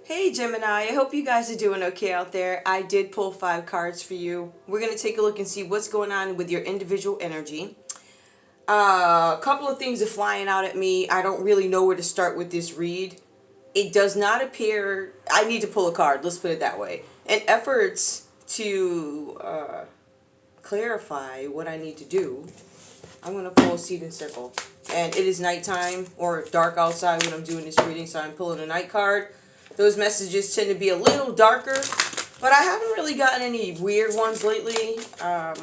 Hey Gemini, I hope you guys are doing okay out there. I did pull 5 cards for you. We're going to take a look and see what's going on with your individual energy. A couple of things are flying out at me. I don't really know where to start with this read. It does not appear... I need to pull a card, let's put it that way. In efforts to clarify what I need to do, I'm going to pull a seed and circle. And it is nighttime or dark outside when I'm doing this reading, so I'm pulling a night card. Those messages tend to be a little darker, but I haven't really gotten any weird ones lately. Well,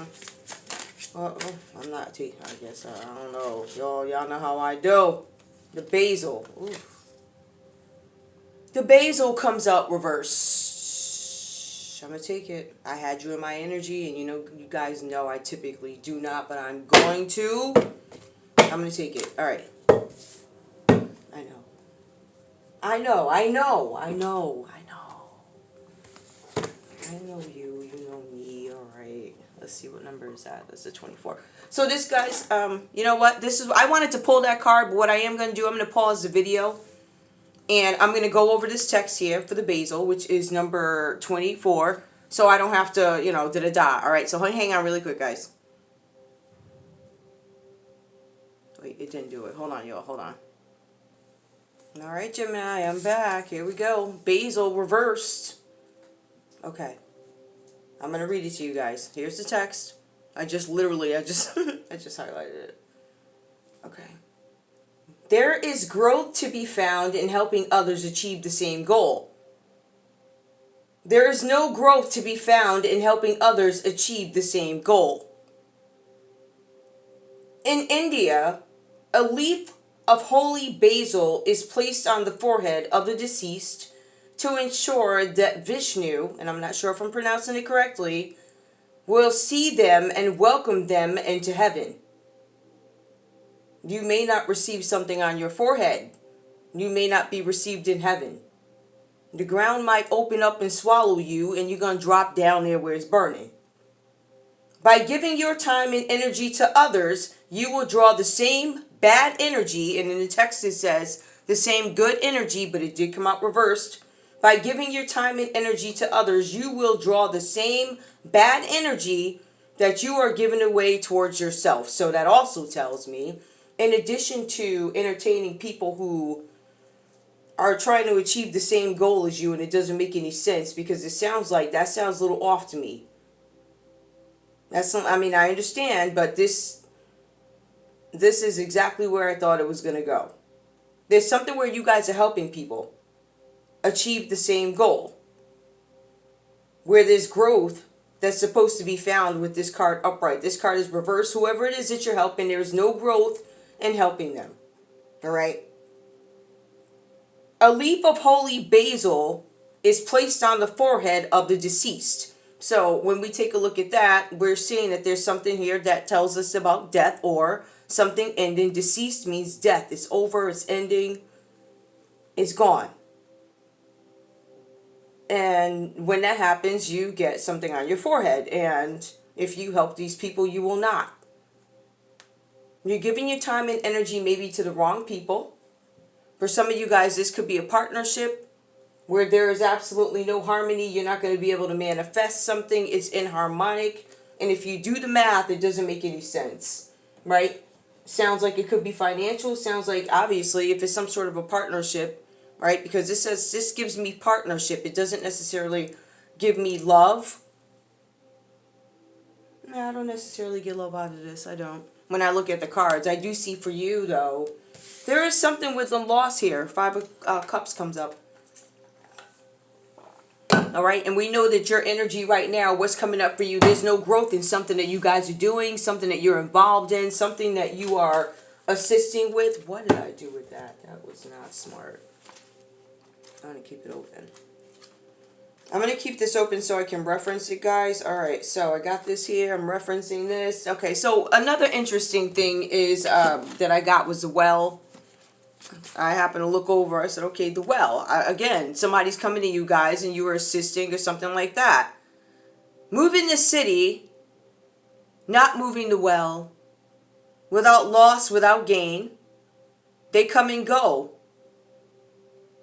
I'm not, I guess. I don't know. Y'all know how I do. The basil. Ooh. The basil comes out reverse. I'm going to take it. I had you in my energy, and you guys know I typically do not, but I'm going to. I'm going to take it. All right. I know you know me, alright. Let's see, what number is that? That's a 24. So this, guys, you know what? I wanted to pull that card, but what I am going to do, I'm going to pause the video. And I'm going to go over this text here for the basil, which is number 24. So I don't have to, da-da-da. Alright, so hang on really quick, guys. Wait, it didn't do it. Hold on, y'all. Hold on. Alright, Gemini, I'm back. Here we go. Basil reversed. Okay. I'm going to read it to you guys. Here's the text. I just highlighted it. Okay. There is growth to be found in helping others achieve the same goal. There is no growth to be found in helping others achieve the same goal. In India, a leaf of holy basil is placed on the forehead of the deceased to ensure that Vishnu, and I'm not sure if I'm pronouncing it correctly, will see them and welcome them into heaven. You may not receive something on your forehead. You may not be received in heaven. The ground might open up and swallow you, and you're going to drop down there where it's burning. By giving your time and energy to others, you will draw the same bad energy, and in the text it says the same good energy, but it did come out reversed. By giving your time and energy to others, you will draw the same bad energy that you are giving away towards yourself. So that also tells me, in addition to entertaining people who are trying to achieve the same goal as you, and it doesn't make any sense, because it sounds like that sounds a little off to me. I understand, but this is exactly where I thought it was going to go. There's something where you guys are helping people achieve the same goal, where there's growth that's supposed to be found with this card upright. This card is reversed. Whoever it is that you're helping, there is no growth in helping them. All right? A leaf of holy basil is placed on the forehead of the deceased. So when we take a look at that, we're seeing that there's something here that tells us about death or something ending. Deceased means death. It's over. It's ending. It's gone. And when that happens, you get something on your forehead. And if you help these people, you will not. You're giving your time and energy maybe to the wrong people. For some of you guys, this could be a partnership where there is absolutely no harmony. You're not going to be able to manifest something. It's inharmonic. And if you do the math, it doesn't make any sense. Right? Sounds like it could be financial. Sounds like, obviously, if it's some sort of a partnership, right? Because this says this gives me partnership. It doesn't necessarily give me love. No, I don't necessarily get love out of this. I don't. When I look at the cards, I do see for you, though, there is something with the loss here. 5 of Cups comes up. All right, and we know that your energy right now, what's coming up for you, there's no growth in something that you guys are doing, something that you're involved in, something that you are assisting with. What did I do with that? That was not smart. I'm going to keep it open. I'm going to keep this open so I can reference it, guys. All right, so I got this here. I'm referencing this. Okay, so another interesting thing is that I got was the well. I happened to look over. I said, okay, the well. Again, somebody's coming to you guys and you are assisting or something like that. Moving the city, not moving the well, without loss, without gain. They come and go.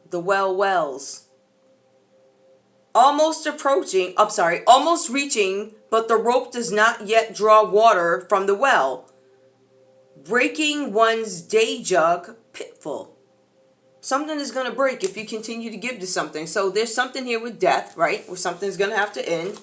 The well wells. Almost approaching, I'm sorry, almost reaching, but the rope does not yet draw water from the well. Breaking one's day jug pitful. Something is going to break if you continue to give to something. So there's something here with death, right? Where something's going to have to end.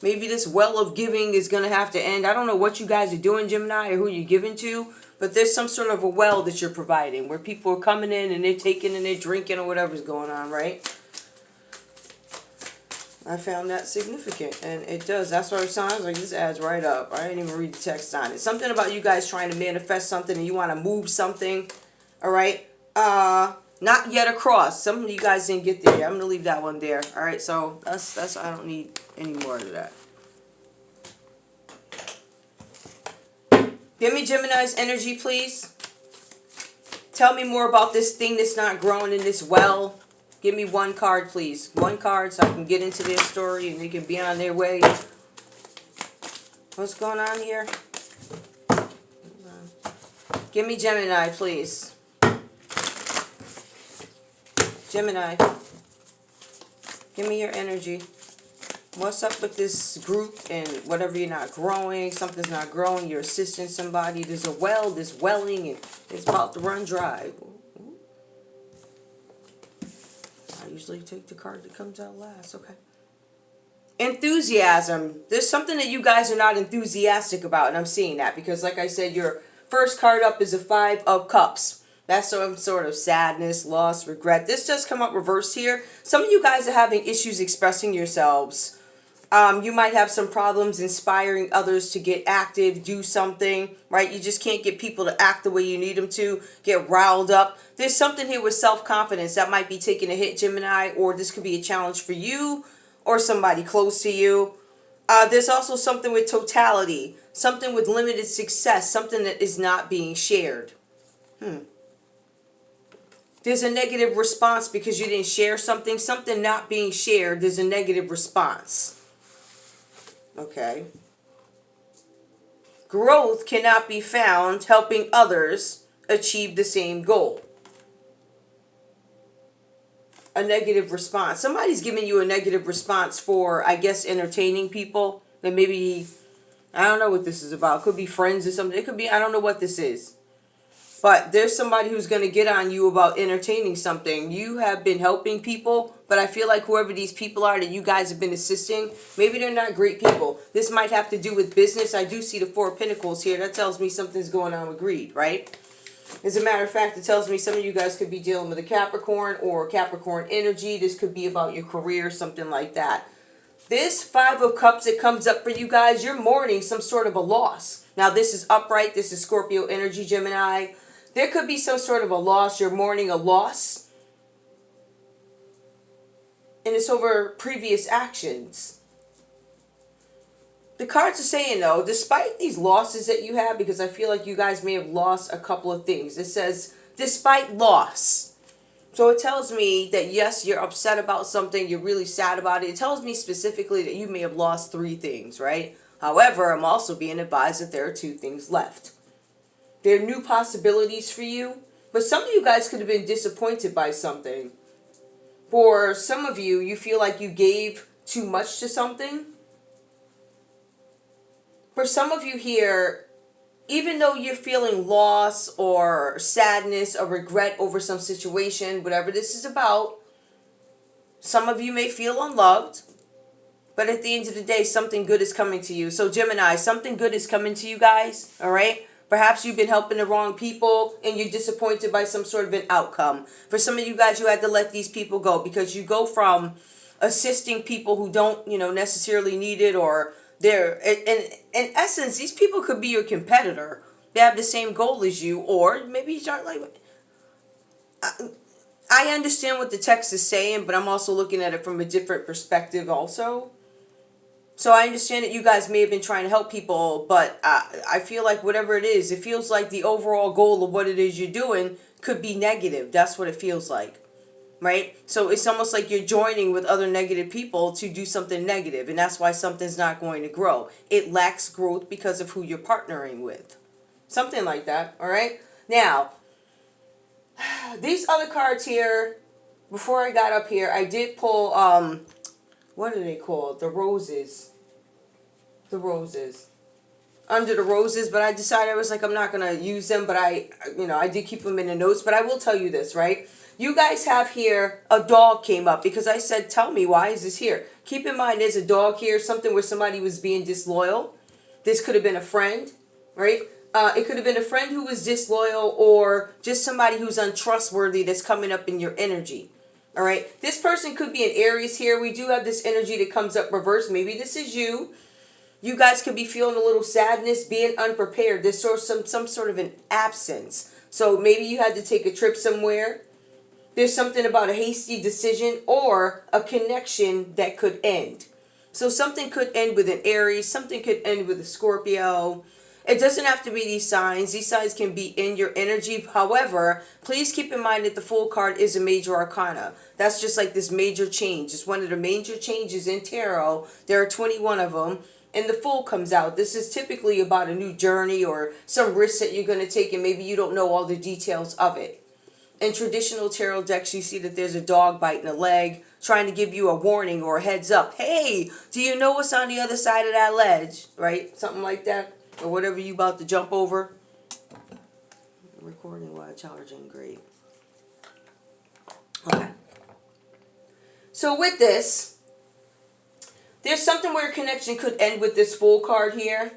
Maybe this well of giving is going to have to end. I don't know what you guys are doing, Gemini, or who you're giving to, but there's some sort of a well that you're providing where people are coming in and they're taking and they're drinking or whatever's going on, right? I found that significant, and it does. That's what it sounds like. This adds right up. I didn't even read the text on it. Something about you guys trying to manifest something and you want to move something, all right? Not yet across. Some of you guys didn't get there. I'm going to leave that one there, all right? So that's I don't need any more of that. Give me Gemini's energy, please. Tell me more about this thing that's not growing in this well. Give me one card, please. One card so I can get into their story and they can be on their way. What's going on here? Give me Gemini, please. Gemini. Give me your energy. What's up with this group and whatever you're not growing? Something's not growing. You're assisting somebody. There's a well, there's welling, and it's about to run dry. I usually take the card that comes out last. Okay. Enthusiasm. There's something that you guys are not enthusiastic about, and I'm seeing that because, like I said, your first card up is a 5 of Cups. That's some sort of sadness, loss, regret. This does come up reversed here. Some of you guys are having issues expressing yourselves. You might have some problems inspiring others to get active, do something, right? You just can't get people to act the way you need them to, get riled up. There's something here with self-confidence that might be taking a hit, Gemini, or this could be a challenge for you or somebody close to you. There's also something with totality, something with limited success, something that is not being shared. There's a negative response because you didn't share something. Something not being shared, there's a negative response. Okay. Growth cannot be found helping others achieve the same goal. A negative response. Somebody's giving you a negative response for, I guess, entertaining people. That maybe, I don't know what this is about. It could be friends or something. It could be, I don't know what this is. But there's somebody who's going to get on you about entertaining something. You have been helping people, but I feel like whoever these people are that you guys have been assisting, maybe they're not great people. This might have to do with business. I do see the 4 of Pentacles here. That tells me something's going on with greed, right? As a matter of fact, it tells me some of you guys could be dealing with a Capricorn or Capricorn energy. This could be about your career, something like that. This 5 of Cups that comes up for you guys, you're mourning some sort of a loss. Now, this is upright. This is Scorpio energy, Gemini. There could be some sort of a loss. You're mourning a loss. And it's over previous actions. The cards are saying, though, despite these losses that you have, because I feel like you guys may have lost a couple of things. It says, despite loss. So it tells me that, yes, you're upset about something. You're really sad about it. It tells me specifically that you may have lost 3 things, right? However, I'm also being advised that there are 2 things left. There are new possibilities for you. But some of you guys could have been disappointed by something. For some of you, you feel like you gave too much to something. For some of you here, even though you're feeling loss or sadness or regret over some situation, whatever this is about, some of you may feel unloved. But at the end of the day, something good is coming to you. So Gemini, something good is coming to you guys, all right? Perhaps you've been helping the wrong people and you're disappointed by some sort of an outcome. For some of you guys, you had to let these people go because you go from assisting people who don't, necessarily need it, or they're, in essence, these people could be your competitor. They have the same goal as you, or maybe you aren't like, I understand what the text is saying, but I'm also looking at it from a different perspective also. So I understand that you guys may have been trying to help people, but I feel like whatever it is, it feels like the overall goal of what it is you're doing could be negative. That's what it feels like, right? So it's almost like you're joining with other negative people to do something negative, and that's why something's not going to grow. It lacks growth because of who you're partnering with. Something like that, all right? Now, these other cards here, before I got up here, I did pull what are they called? The roses. The roses. Under the roses, but I decided I was like, I'm not going to use them, but I did keep them in the notes, but I will tell you this, right? You guys have here, a dog came up because I said, tell me, why is this here? Keep in mind, there's a dog here, something where somebody was being disloyal. This could have been a friend, right? It could have been a friend who was disloyal or just somebody who's untrustworthy that's coming up in your energy. All right. This person could be an Aries here. We do have this energy that comes up reversed. Maybe this is you. You guys could be feeling a little sadness, being unprepared. There's some sort of an absence. So maybe you had to take a trip somewhere. There's something about a hasty decision or a connection that could end. So something could end with an Aries. Something could end with a Scorpio. It doesn't have to be these signs. These signs can be in your energy. However, please keep in mind that the Fool card is a major arcana. That's just like this major change. It's one of the major changes in tarot. There are 21 of them. And the Fool comes out. This is typically about a new journey or some risks that you're going to take, and maybe you don't know all the details of it. In traditional tarot decks, you see that there's a dog biting a leg, trying to give you a warning or a heads up. Hey, do you know what's on the other side of that ledge? Right? Something like that. Or whatever you about to jump over. Recording while charging. Great. Okay. So with this, there's something where a connection could end with this Fool card here.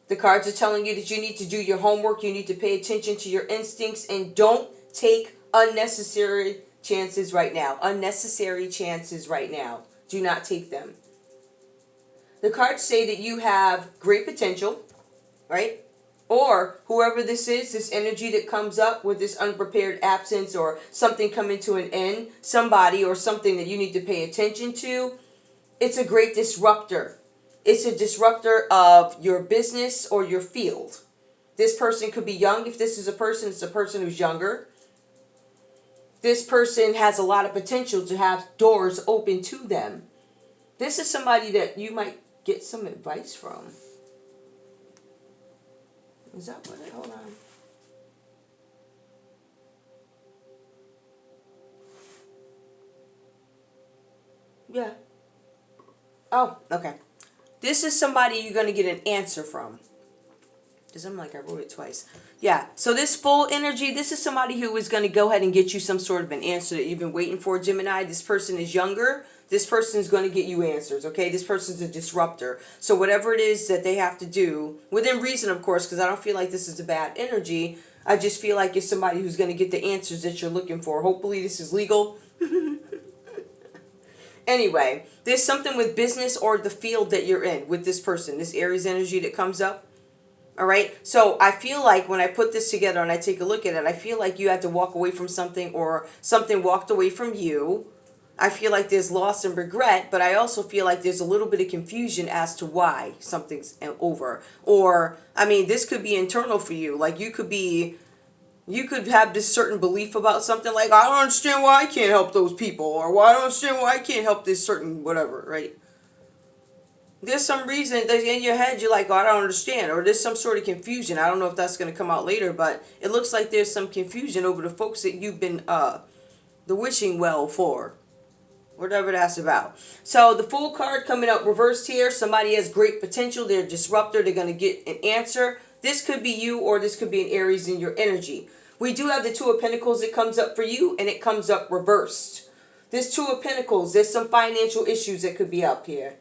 The cards are telling you that you need to do your homework. You need to pay attention to your instincts and don't take unnecessary chances right now. Unnecessary chances right now. Do not take them. The cards say that you have great potential, right? Or whoever this is, this energy that comes up with this unprepared absence or something coming to an end, somebody or something that you need to pay attention to. It's a great disruptor. It's a disruptor of your business or your field. This person could be young. If this is a person, it's a person who's younger. This person has a lot of potential to have doors open to them. This is somebody that you might get some advice from. Is that what it? Hold on. Yeah. Oh, okay. This is somebody you're going to get an answer from. Because I'm like, I wrote it twice. Yeah. So this Fool energy, this is somebody who is going to go ahead and get you some sort of an answer that you've been waiting for, Gemini. This person is younger. This person is going to get you answers, okay? This person's a disruptor. So whatever it is that they have to do, within reason, of course, because I don't feel like this is a bad energy. I just feel like it's somebody who's going to get the answers that you're looking for. Hopefully this is legal. Anyway, there's something with business or the field that you're in with this person, this Aries energy that comes up. All right. So I feel like when I put this together and I take a look at it, I feel like you had to walk away from something or something walked away from you. I feel like there's loss and regret, but I also feel like there's a little bit of confusion as to why something's over. Or, I mean, this could be internal for you. Like you could have this certain belief about something like, I don't understand why I can't help those people, or why I don't understand why I can't help this certain whatever, right? There's some reason that in your head you're like, oh, I don't understand, or there's some sort of confusion. I don't know if that's going to come out later, but it looks like there's some confusion over the folks that you've been the wishing well for. Whatever that's about. So the Fool card coming up reversed here. Somebody has great potential. They're a disruptor. They're going to get an answer. This could be you or this could be an Aries in your energy. We do have the Two of Pentacles that comes up for you and it comes up reversed. This Two of Pentacles, there's some financial issues that could be up here.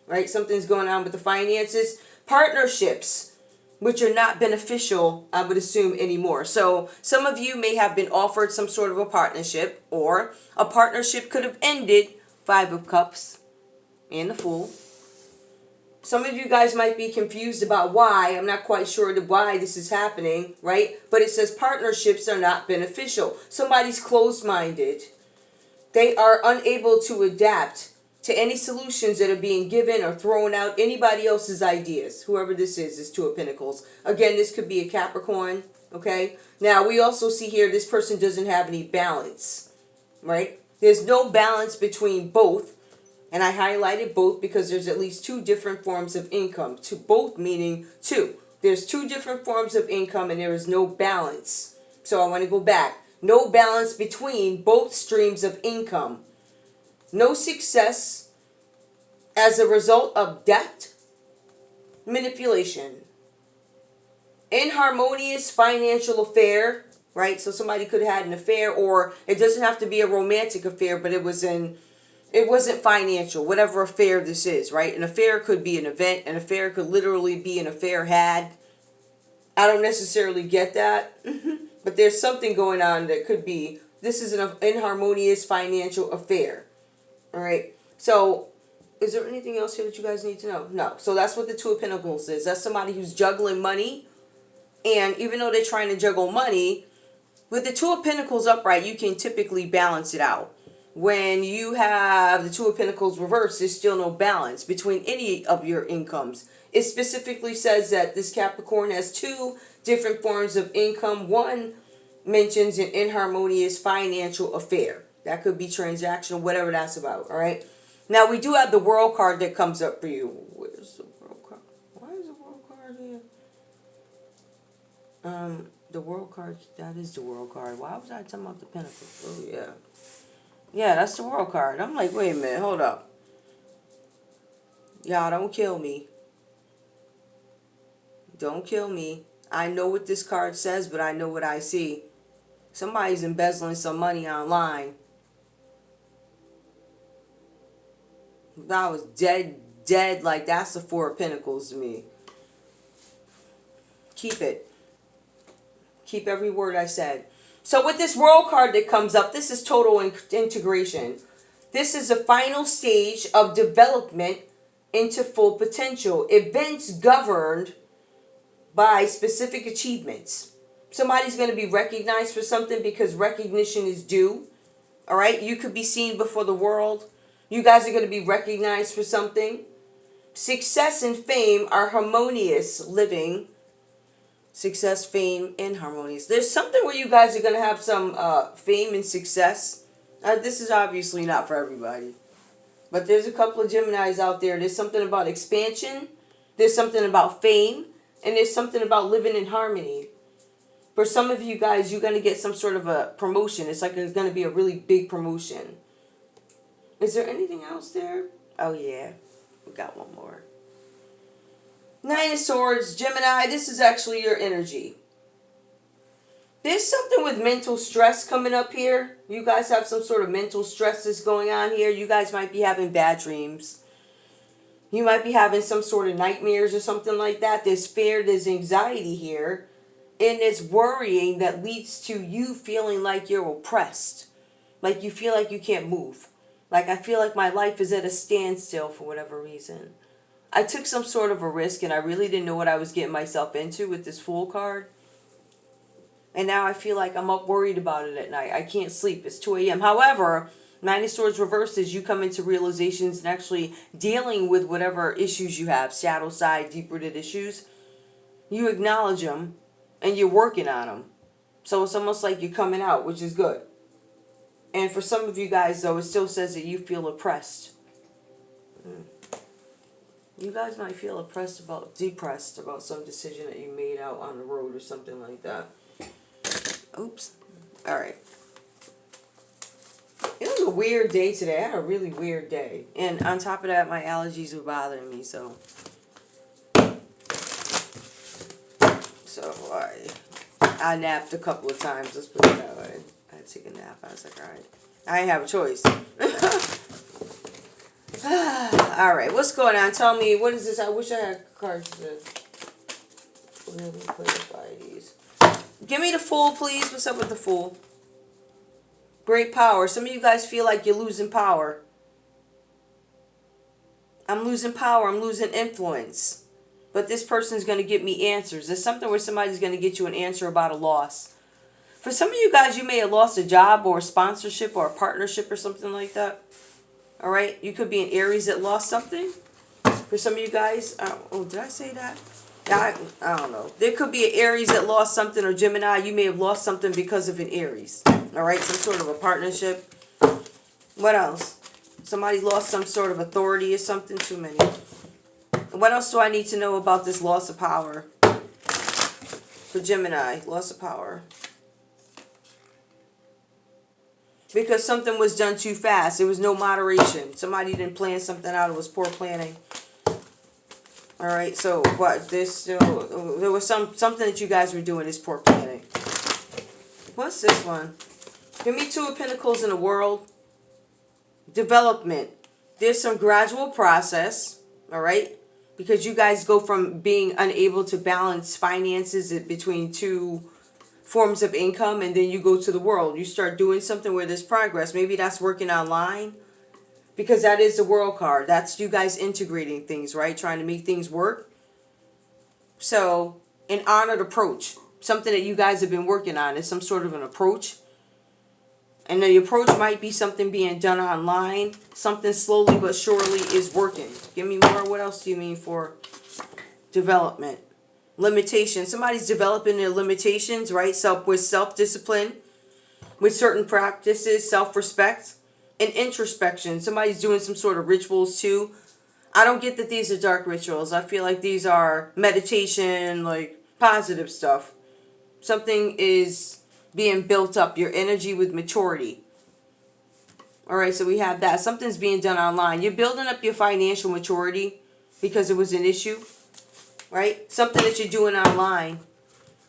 Right? Something's going on with the finances. Partnerships, which are not beneficial, I would assume, anymore. So some of you may have been offered some sort of a partnership, or a partnership could have ended. Five of Cups and the Fool. Some of you guys might be confused about why. I'm not quite sure why this is happening, right? But it says partnerships are not beneficial. Somebody's closed-minded. They are unable to adapt to any solutions that are being given or thrown out, anybody else's ideas, whoever this is Two of Pentacles. Again, this could be a Capricorn, okay? Now, we also see here this person doesn't have any balance, right? There's no balance between both, and I highlighted both because there's at least two different forms of income. To both meaning two. There's two different forms of income and there is no balance. So I want to go back. No balance between both streams of income. No success as a result of debt, manipulation, inharmonious financial affair, right? So somebody could have had an affair, or it doesn't have to be a romantic affair, but it wasn't financial, whatever affair this is, right? An affair could be an event. An affair could literally be an affair had. I don't necessarily get that, but there's something going on that could be, this is an inharmonious financial affair, all right? So is there anything else here that you guys need to know? No. So that's what the Two of Pentacles is. That's somebody who's juggling money, and even though they're trying to juggle money, with the Two of Pentacles upright, you can typically balance it out. When you have the Two of Pentacles reversed, there's still no balance between any of your incomes. It specifically says that this Capricorn has two different forms of income. One mentions an inharmonious financial affair. That could be transactional, whatever that's about, all right? Now, we do have the World card that comes up for you. Where's the World card? Why is the World card here? The World card, that is the World card. Why was I talking about the Pentacles? Oh, yeah. Yeah, that's the World card. I'm like, wait a minute, hold up. Y'all, don't kill me. Don't kill me. I know what this card says, but I know what I see. Somebody's embezzling some money online. I was dead, like that's the Four of Pentacles to me. Keep it. Keep every word I said. So with this World card that comes up, this is total integration. This is the final stage of development into full potential. Events governed by specific achievements. Somebody's going to be recognized for something because recognition is due. All right? You could be seen before the world. You guys are going to be recognized for something. Success and fame are harmonious living. Success, fame, and harmonious. There's something where you guys are going to have some fame and success. This is obviously not for everybody. But there's a couple of Geminis out there. There's something about expansion. There's something about fame. And there's something about living in harmony. For some of you guys, you're going to get some sort of a promotion. It's like there's going to be a really big promotion. Is there anything else there? Oh, yeah. We got one more. Nine of Swords, Gemini, this is actually your energy. There's something with mental stress coming up here. You guys have some sort of mental stress that's going on here. You guys might be having bad dreams. You might be having some sort of nightmares or something like that. There's fear, there's anxiety here. And it's worrying that leads to you feeling like you're oppressed. Like you feel like you can't move. Like I feel like my life is at a standstill for whatever reason. I took some sort of a risk and I really didn't know what I was getting myself into with this Fool card. And now I feel like I'm up worried about it at night. I can't sleep. It's 2 a.m. However, Nine of Swords reversed is you come into realizations and actually dealing with whatever issues you have, shadow side, deep-rooted issues. You acknowledge them and you're working on them. So it's almost like you're coming out, which is good. And for some of you guys, though, it still says that you feel oppressed. You guys might feel depressed about some decision that you made out on the road or something like that. Oops. All right. It was a weird day today. I had a really weird day. And on top of that, my allergies were bothering me, so I napped a couple of times. Let's put it that way. I had to take a nap. I was like, all right. I didn't have a choice. All right, what's going on? Tell me, what is this? I wish I had cards to let me clarify these. Give me the Fool, please. What's up with the Fool? Great power. Some of you guys feel like you're losing power. I'm losing power. I'm losing influence. But this person's going to get me answers. There's something where somebody's going to get you an answer about a loss. For some of you guys, you may have lost a job or a sponsorship or a partnership or something like that. All right? You could be an Aries that lost something. For some of you guys, oh, did I say that? I don't know. There could be an Aries that lost something, or Gemini. You may have lost something because of an Aries. All right? Some sort of a partnership. What else? Somebody lost some sort of authority or something. Too many. What else do I need to know about this loss of power? For Gemini, loss of power. Because something was done too fast. There was no moderation. Somebody didn't plan something out. It was poor planning. All right, so what this? There was something that you guys were doing is poor planning. What's this one? Give me 2 of Pentacles in the world. Development. There's some gradual process. All right, because you guys go from being unable to balance finances between 2 forms of income, and then you go to the world. You start doing something where there's progress. Maybe that's working online. Because that is the world card. That's you guys integrating things, right? Trying to make things work. So, an honored approach. Something that you guys have been working on is some sort of an approach. And the approach might be something being done online. Something slowly but surely is working. Give me more. What else do you mean for development? Limitation. Somebody's developing their limitations, right? With self-discipline. With certain practices. Self-respect. And introspection. Somebody's doing some sort of rituals too. I don't get that these are dark rituals. I feel like these are meditation, like positive stuff. Something is being built up. Your energy with maturity. Alright, so we have that. Something's being done online. You're building up your financial maturity because it was an issue. Right? Something that you're doing online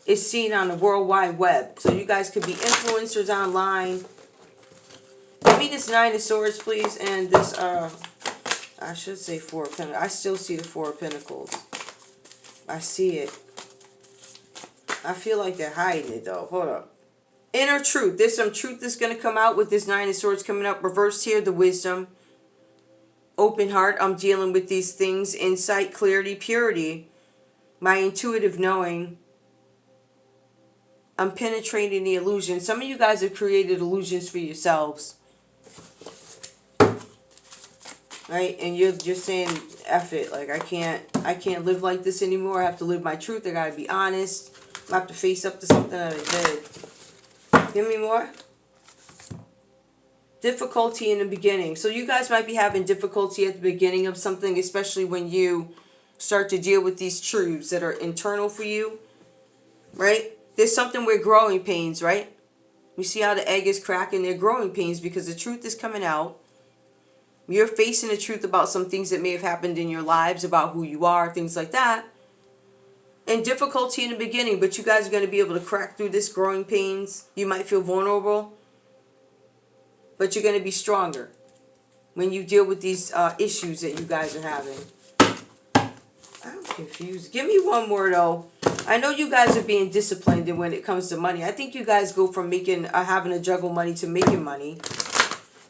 is seen on the World Wide Web. So you guys could be influencers online. Give me this 9 of Swords, please, and this, I should say 4 of Pentacles. I still see the 4 of Pentacles. I see it. I feel like they're hiding it, though. Hold up. Inner truth. There's some truth that's going to come out with this 9 of Swords coming up. Reversed here, the wisdom. Open heart. I'm dealing with these things. Insight, clarity, purity. My intuitive knowing. I'm penetrating the illusion. Some of you guys have created illusions for yourselves. Right? And you're just saying, F it. Like, I can't live like this anymore. I have to live my truth. I gotta be honest. I have to face up to something that I did. Give me more. Difficulty in the beginning. So you guys might be having difficulty at the beginning of something, especially when you start to deal with these truths that are internal for you. Right? There's something with growing pains, right? You see how the egg is cracking? They're growing pains because the truth is coming out. You're facing the truth about some things that may have happened in your lives, about who you are, things like that. And difficulty in the beginning, but you guys are going to be able to crack through this growing pains. You might feel vulnerable, but you're going to be stronger when you deal with these issues that you guys are having. I'm confused. Give me one more, though. I know you guys are being disciplined when it comes to money. I think you guys go from having to juggle money to making money.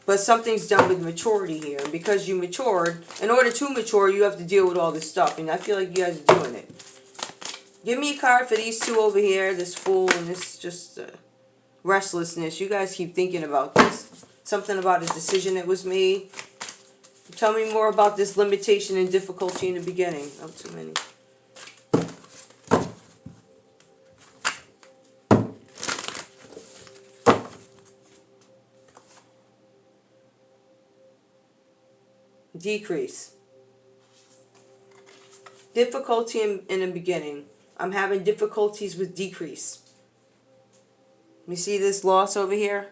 But something's done with maturity here. And because you matured, in order to mature, you have to deal with all this stuff. And I feel like you guys are doing it. Give me a card for these 2 over here. This Fool and this just restlessness. You guys keep thinking about this. Something about a decision that was made. Tell me more about this limitation and difficulty in the beginning. Oh, too many. Decrease. Difficulty in the beginning. I'm having difficulties with decrease. You see this loss over here?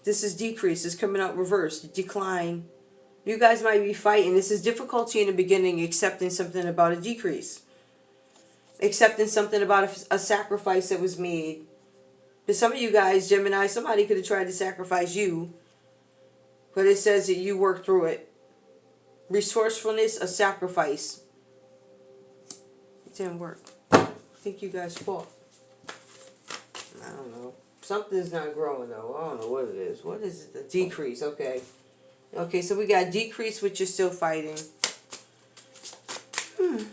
This is decrease. It's coming out reversed. Decline. You guys might be fighting. This is difficulty in the beginning, accepting something about a decrease. Accepting something about a sacrifice that was made. For some of you guys, Gemini, somebody could have tried to sacrifice you. But it says that you worked through it. Resourcefulness, a sacrifice. It didn't work. I think you guys fought. I don't know. Something's not growing though. I don't know what it is. What is it? The decrease. Okay. Okay, so we got decrease, which you're still fighting.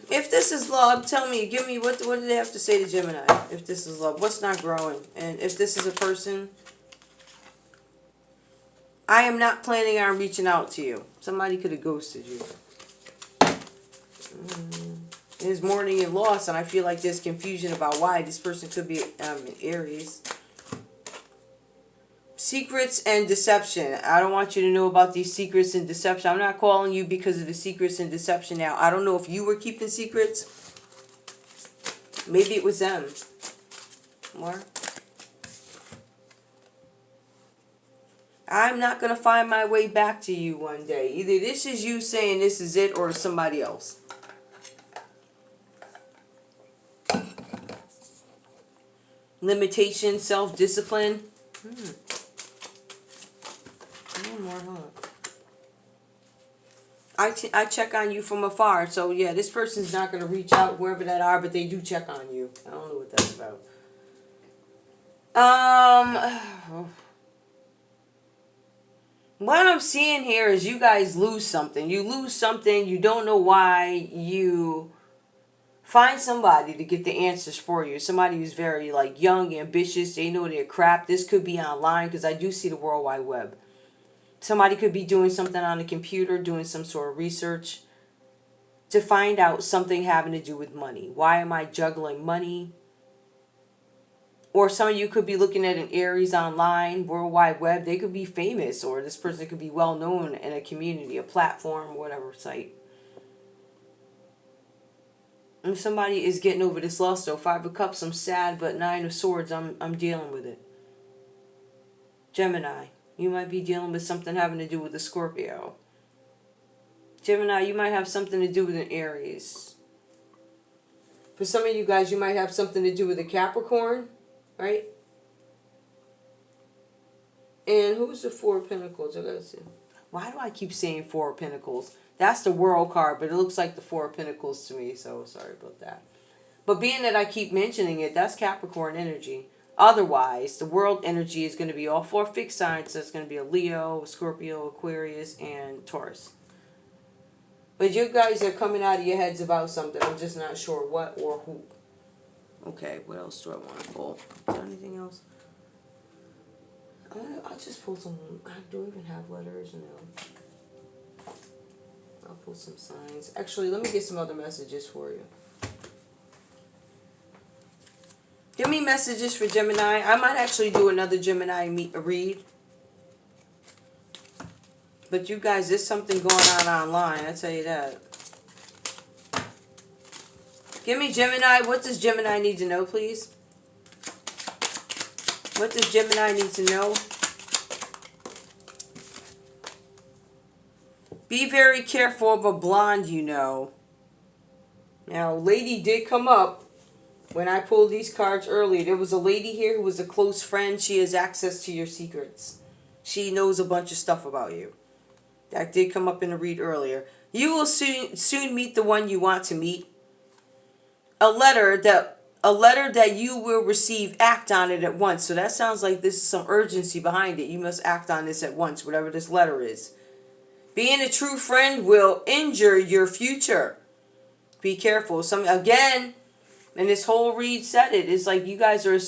If this is love, tell me. Give me, what do they have to say to Gemini? If this is love. What's not growing? And if this is a person, I am not planning on reaching out to you. Somebody could have ghosted you. There's mourning and loss, and I feel like there's confusion about why. This person could be Aries. Secrets and deception. I don't want you to know about these secrets and deception. I'm not calling you because of the secrets and deception now. I don't know if you were keeping secrets. Maybe it was them. More. I'm not going to find my way back to you one day. Either this is you saying this is it or somebody else. Limitation, self-discipline. One more, huh? I check on you from afar. So, yeah, this person's not going to reach out wherever that are, but they do check on you. I don't know what that's about. What I'm seeing here is you guys lose something. You lose something. You don't know why. You find somebody to get the answers for you. Somebody who's very like young, ambitious. They know their crap. This could be online because I do see the World Wide Web. Somebody could be doing something on the computer, doing some sort of research to find out something having to do with money. Why am I juggling money? Or some of you could be looking at an Aries online, World Wide Web. They could be famous, or this person could be well known in a community, a platform, whatever site. And somebody is getting over this loss, though. 5 of Cups, I'm sad, but 9 of Swords, I'm dealing with it. Gemini, you might be dealing with something having to do with a Scorpio. Gemini, you might have something to do with an Aries. For some of you guys, you might have something to do with a Capricorn. Right? And who's the 4 of Pentacles? I gotta see. Why do I keep saying 4 of Pentacles? That's the World card, but it looks like the 4 of Pentacles to me, so sorry about that. But being that I keep mentioning it, that's Capricorn energy. Otherwise, the World energy is going to be all 4 fixed signs. So it's going to be a Leo, a Scorpio, Aquarius, and Taurus. But you guys are coming out of your heads about something. I'm just not sure what or who. Okay, what else do I want to pull? Is there anything else? I'll just pull some. I don't even have letters. No. I'll pull some signs. Actually, let me get some other messages for you. Give me messages for Gemini. I might actually do another Gemini read. But you guys, there's something going on online. I'll tell you that. Give me Gemini. What does Gemini need to know, please? What does Gemini need to know? Be very careful of a blonde you know. Now, lady did come up when I pulled these cards earlier. There was a lady here who was a close friend. She has access to your secrets. She knows a bunch of stuff about you. That did come up in the read earlier. You will soon meet the one you want to meet. A letter that you will receive, act on it at once. So that sounds like this is some urgency behind it. You must act on this at once, whatever this letter is. Being a true friend will injure your future. Be careful. Again, and this whole read said it. It's like you guys are